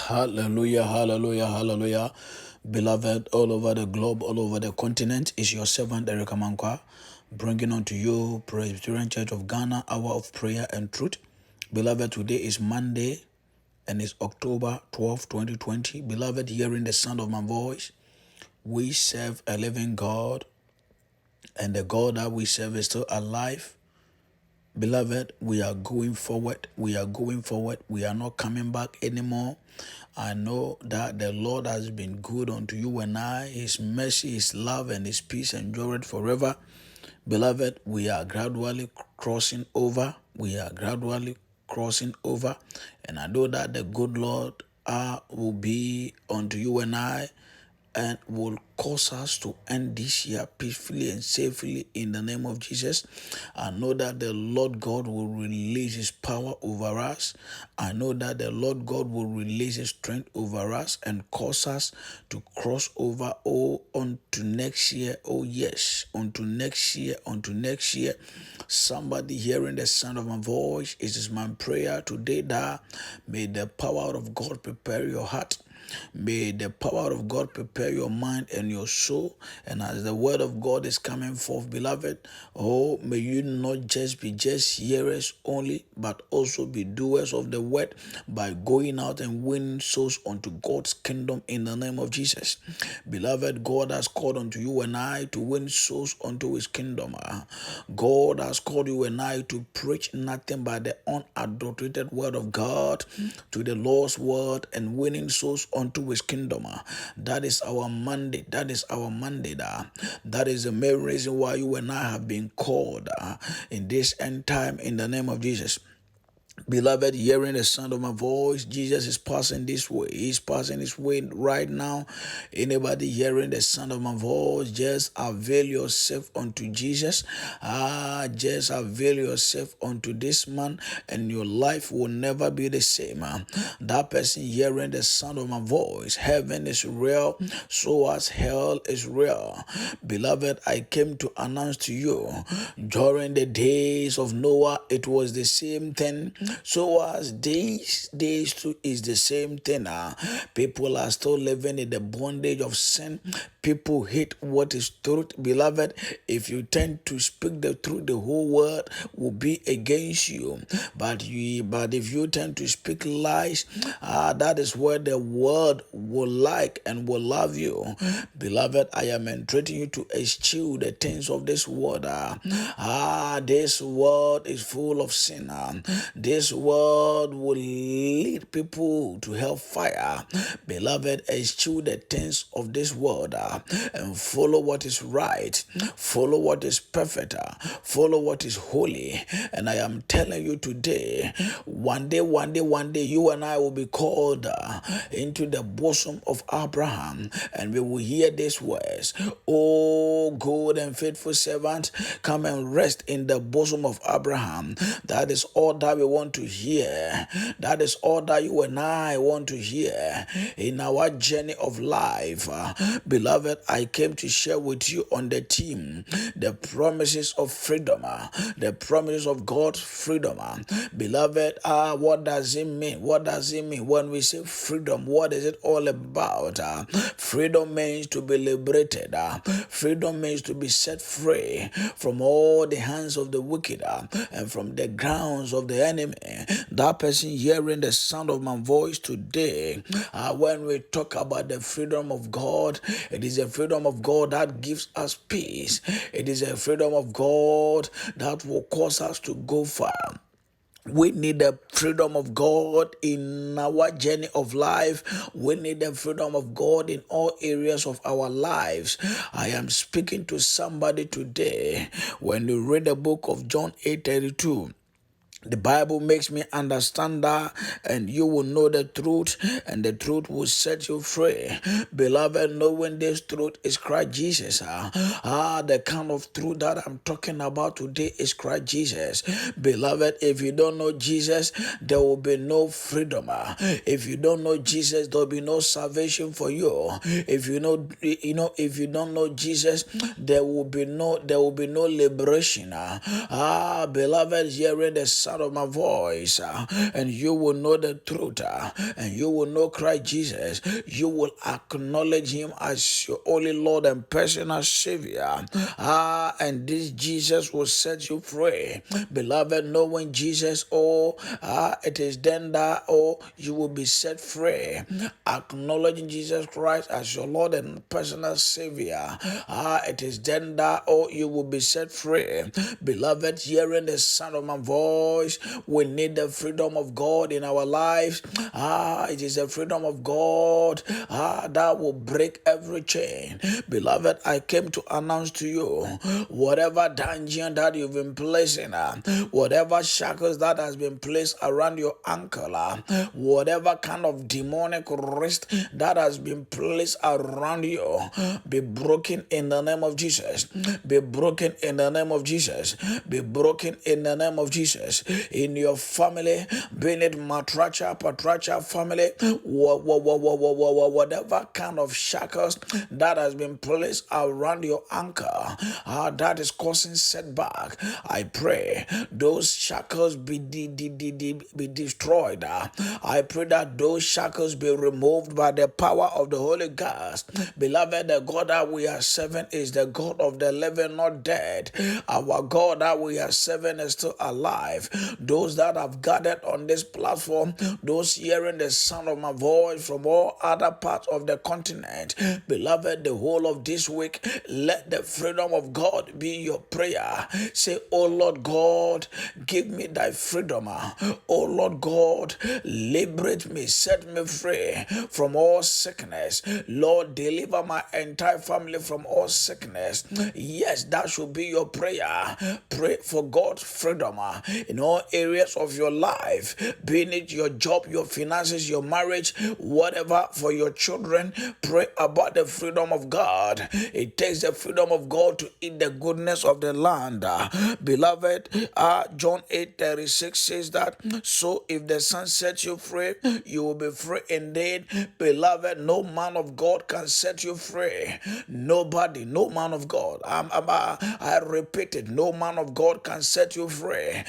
Hallelujah, hallelujah, hallelujah. Beloved, all over the globe, all over the continent, is your servant Eric Amankwa, bringing unto you Presbyterian Church of Ghana, hour of prayer and truth. Beloved, today is Monday and it's October 12, 2020. Beloved, hearing the sound of my voice, we serve a living God, and the God that we serve is still alive. Beloved, we are going forward. We are going forward. We are not coming back anymore. I know that the Lord has been good unto you and I. His mercy, His love, and His peace endure it forever. Beloved, we are gradually crossing over. We are gradually crossing over. And I know that the good Lord will be unto you and I, and will cause us to end this year peacefully and safely in the name of Jesus. I know that the Lord God will release His power over us. I know that the Lord God will release His strength over us and cause us to cross over onto next year. Oh yes, onto next year, onto next year. Somebody hearing the sound of my voice, it is my prayer today that may the power of God prepare your heart. May the power of God prepare your mind and your soul. And as the word of God is coming forth, beloved, may you not just be hearers only, but also be doers of the word by going out and winning souls unto God's kingdom in the name of Jesus. Beloved, God has called unto you and I to win souls unto His kingdom. God has called you and I to preach nothing but the unadulterated word of God to the lost world and winning souls unto His kingdom. That is our mandate. That is our mandate. That is the main reason why you and I have been called in this end time in the name of Jesus. Beloved, hearing the sound of my voice, Jesus is passing this way. He's passing this way right now. Anybody hearing the sound of my voice, just avail yourself unto Jesus. Just avail yourself unto this man, and your life will never be the same. That person hearing the sound of my voice, heaven is real, so as hell is real. Beloved, I came to announce to you, during the days of Noah, it was the same thing. So as days too is the same thing. People are still living in the bondage of sin. People hate what is truth. Beloved, if you tend to speak the truth, the whole world will be against you. But if you tend to speak lies, that is where the world will like and will love you. Beloved, I am entreating you to eschew the things of this world. This world is full of sin. This world will lead people to hellfire. Beloved, eschew the things of this world and follow what is right, follow what is perfect, follow what is holy. And I am telling you today, one day, you and I will be called into the bosom of Abraham, and we will hear these words: "Oh, good and faithful servant, come and rest in the bosom of Abraham." That is all that we want to hear. That is all that you and I want to hear in our journey of life. Beloved, I came to share with you on the theme, the promises of freedom, the promises of God's freedom. Beloved, what does it mean? What does it mean when we say freedom? What is it all about? Freedom means to be liberated. Freedom means to be set free from all the hands of the wicked and from the grounds of the enemy. That person hearing the sound of my voice today, when we talk about the freedom of God, it is a freedom of God that gives us peace. It is a freedom of God that will cause us to go far. We need the freedom of God in our journey of life. We need the freedom of God in all areas of our lives. I am speaking to somebody today. When you read the book of John 8:32, the Bible makes me understand that, and you will know the truth, and the truth will set you free. Beloved, knowing this truth is Christ Jesus. The kind of truth that I'm talking about today is Christ Jesus. Beloved, if you don't know Jesus, there will be no freedom. If you don't know Jesus, there will be no salvation for you. If you don't know Jesus, there will be no liberation. Beloved, hearing the sound sound of my voice, and you will know the truth, and you will know Christ Jesus. You will acknowledge him as your only Lord and personal Savior. And this Jesus will set you free. Beloved, knowing Jesus, it is then that, you will be set free. Acknowledging Jesus Christ as your Lord and personal Savior, it is then that, you will be set free. Beloved, hearing the sound of my voice, we need the freedom of God in our lives. It is the freedom of God that will break every chain. Beloved, I came to announce to you, whatever dungeon that you've been placed in, whatever shackles that has been placed around your ankle, whatever kind of demonic wrist that has been placed around you, be broken in the name of Jesus. Be broken in the name of Jesus. Be broken in the name of Jesus. In your family, be it Matracha, Patracha family, whatever kind of shackles that has been placed around your ankle, that is causing setback, I pray those shackles be destroyed. I pray that those shackles be removed by the power of the Holy Ghost. Beloved, the God that we are serving is the God of the living, not dead. Our God that we are serving is still alive. Those that have gathered on this platform, those hearing the sound of my voice from all other parts of the continent, beloved, the whole of this week, let the freedom of God be your prayer. Say, oh Lord God, give me thy freedom. Oh Lord God, liberate me, set me free from all sickness. Lord, deliver my entire family from all sickness. Yes, that should be your prayer. Pray for God's freedom in all areas of your life, be it your job, your finances, your marriage, whatever, for your children. Pray about the freedom of God. It takes the freedom of God to eat the goodness of the land. Beloved, John 8:36 says that, so if the Son sets you free, you will be free indeed. Beloved, no man of God can set you free. Nobody, no man of God. I repeat it, no man of God can set you free.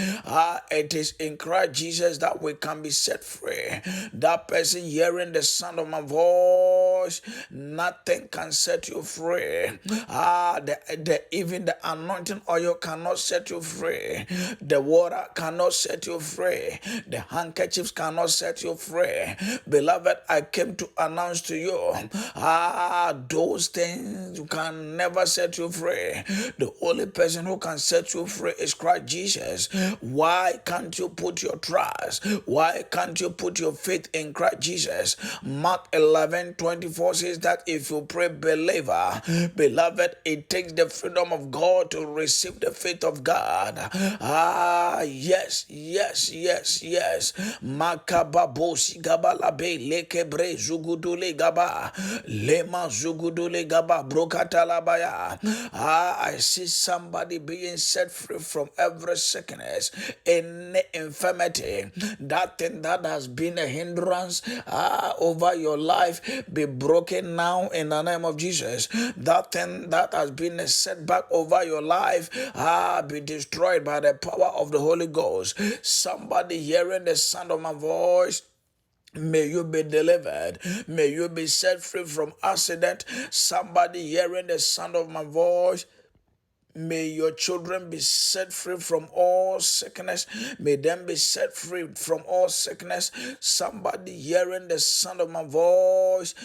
It is in Christ Jesus that we can be set free. That person hearing the sound of my voice, nothing can set you free. Even the anointing oil cannot set you free. The water cannot set you free. The handkerchiefs cannot set you free. Beloved, I came to announce to you, those things can never set you free. The only person who can set you free is Christ Jesus. Why can't you put your trust? Why can't you put your faith in Christ Jesus? Mark 11:24 says that if you pray, believer, beloved, it takes the freedom of God to receive the faith of God. Yes. Makababosi gabalabe lekebre zugudule gaba lema zugudule gaba brokatalabaya. I see somebody being set free from every sickness, any infirmity, that thing that has been a hindrance over your life be broken now in the name of Jesus. That thing that has been a setback over your life be destroyed by the power of the Holy Ghost. Somebody hearing the sound of my voice, may you be delivered. May you be set free from accident. Somebody hearing the sound of my voice, may your children be set free from all sickness. May them be set free from all sickness. Somebody hearing the sound of my voice,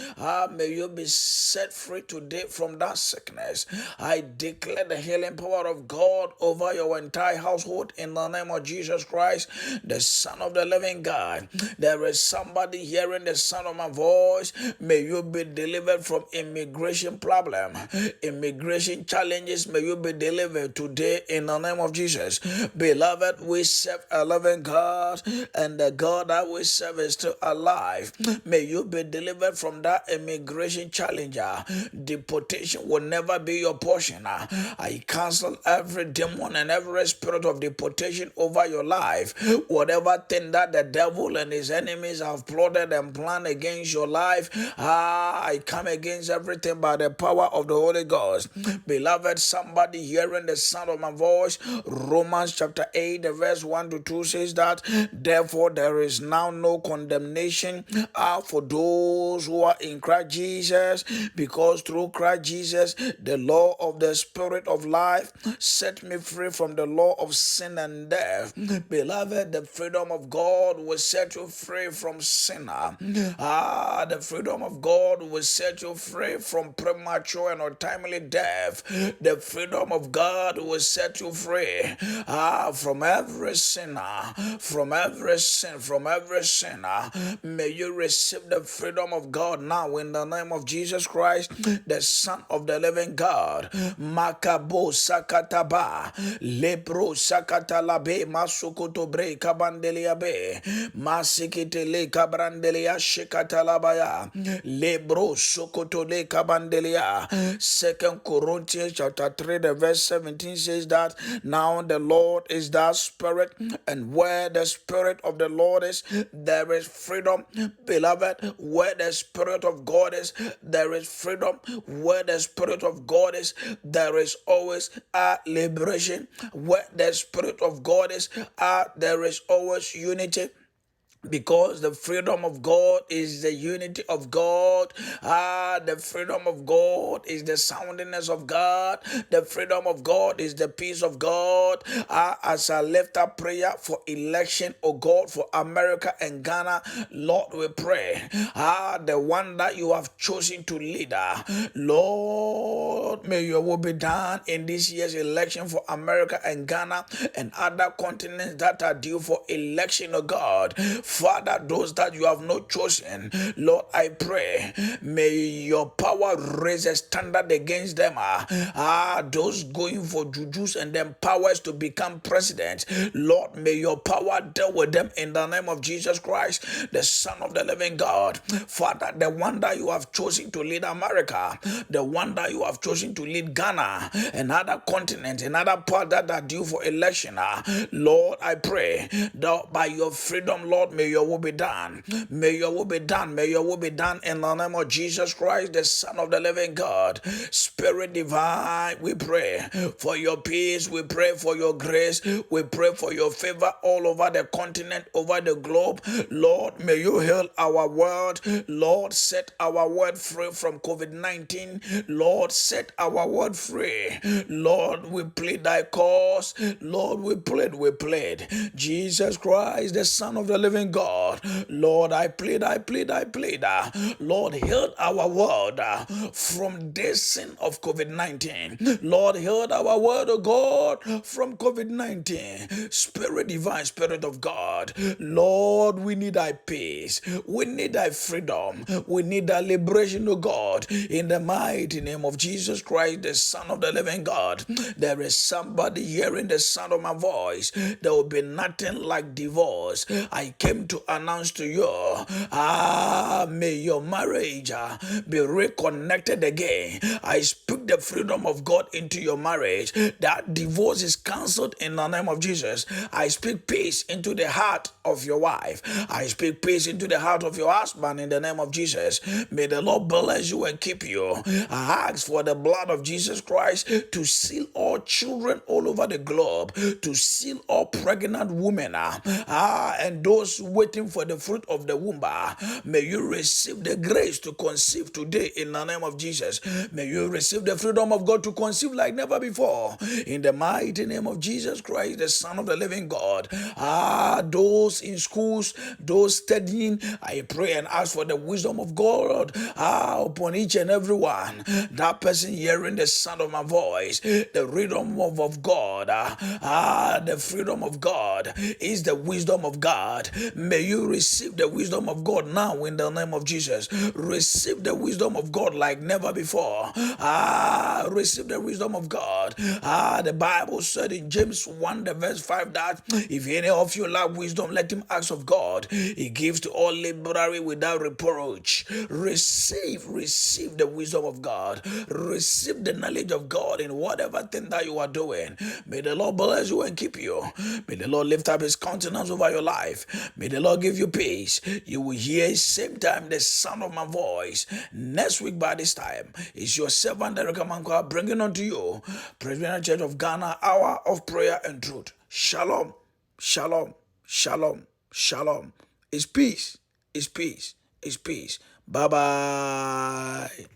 may you be set free today from that sickness. I declare the healing power of God over your entire household in the name of Jesus Christ, the Son of the living God. There is somebody hearing the sound of my voice. May you be delivered from immigration problem, immigration challenges. May you be delivered today in the name of Jesus. Beloved, we serve a loving God, and the God that we serve is still alive. May you be delivered from that immigration challenge. Deportation will never be your portion. I cancel every demon and every spirit of deportation over your life. Whatever thing that the devil and his enemies have plotted and planned against your life, I come against everything by the power of the Holy Ghost. Beloved, somebody hearing the sound of my voice. Romans chapter 8, the verse 1 to 2 says that, therefore there is now no condemnation for those who are in Christ Jesus, because through Christ Jesus, the law of the Spirit of life set me free from the law of sin and death. Beloved, the freedom of God will set you free from sinner. The freedom of God will set you free from premature and untimely death. The freedom of God will set you free from every sinner, from every sin, from every sinner. May you receive the freedom of God now in the name of Jesus Christ, the Son of the living God. Makabo sakataba, lepro sakatalabe, masukoto bre kabandeliabe, masikitele kabrandelia shikatalabaya, lebro sokoto le kabandelia. 2 Corinthians chapter 3, the verse 17 says that, now the Lord is that Spirit, and where the Spirit of the Lord is, there is freedom. Beloved, where the Spirit of God is, there is freedom. Where the Spirit of God is, there is always a liberation. Where the Spirit of God is, there is always unity. Because the freedom of God is the unity of God. The freedom of God is the soundness of God. The freedom of God is the peace of God. As I lift up prayer for election, oh God, for America and Ghana, Lord, we pray. The one that you have chosen to lead, Lord, may your will be done in this year's election for America and Ghana and other continents that are due for election, oh God. Father, those that you have not chosen, Lord, I pray, may your power raise a standard against them. Those going for jujus and then powers to become president, Lord, may your power deal with them in the name of Jesus Christ, the Son of the living God. Father, the one that you have chosen to lead America, the one that you have chosen to lead Ghana and other continents and other parts that are due for election, Lord, I pray that by your freedom, Lord, may your will be done. May your will be done. May your will be done in the name of Jesus Christ, the Son of the living God. Spirit divine, we pray for your peace. We pray for your grace. We pray for your favor all over the continent, over the globe. Lord, may you heal our world. Lord, set our world free from COVID-19. Lord, set our world free. Lord, we plead thy cause. Lord, we plead. Jesus Christ, the Son of the living God. Lord, I plead. Lord, heal our world from this sin of COVID-19. Lord, heal our world, oh God, from COVID-19. Spirit divine, Spirit of God. Lord, we need thy peace. We need thy freedom. We need thy liberation, oh God. In the mighty name of Jesus Christ, the Son of the living God. There is somebody hearing the sound of my voice. There will be nothing like divorce. I came to announce to you, may your marriage be reconnected again. I speak the freedom of God into your marriage. That divorce is cancelled in the name of Jesus. I speak peace into the heart of your wife. I speak peace into the heart of your husband in the name of Jesus. May the Lord bless you and keep you. I ask for the blood of Jesus Christ to seal all children all over the globe, to seal all pregnant women, and those waiting for the fruit of the womb. May you receive the grace to conceive today in the name of Jesus. May you receive the freedom of God to conceive like never before in the mighty name of Jesus Christ, the Son of the living God. Those in schools, those studying, I pray and ask for the wisdom of God upon each and every one. That person hearing the sound of my voice, the freedom of God, the freedom of God is the wisdom of God. May you receive the wisdom of God now in the name of Jesus. Receive the wisdom of God like never before. Receive the wisdom of God. The Bible said in James 1, the verse 5 that if any of you lack wisdom, let him ask of God. He gives to all liberally without reproach. Receive the wisdom of God. Receive the knowledge of God in whatever thing that you are doing. May the Lord bless you and keep you. May the Lord lift up his countenance over your life. May the Lord give you peace. You will hear same time the sound of my voice. Next week by this time, it's your servant Derek Amankwa bringing unto you Presbyterian Church of Ghana, Hour of Prayer and Truth. Shalom, shalom, shalom, shalom. It's peace, it's peace, it's peace. Bye-bye.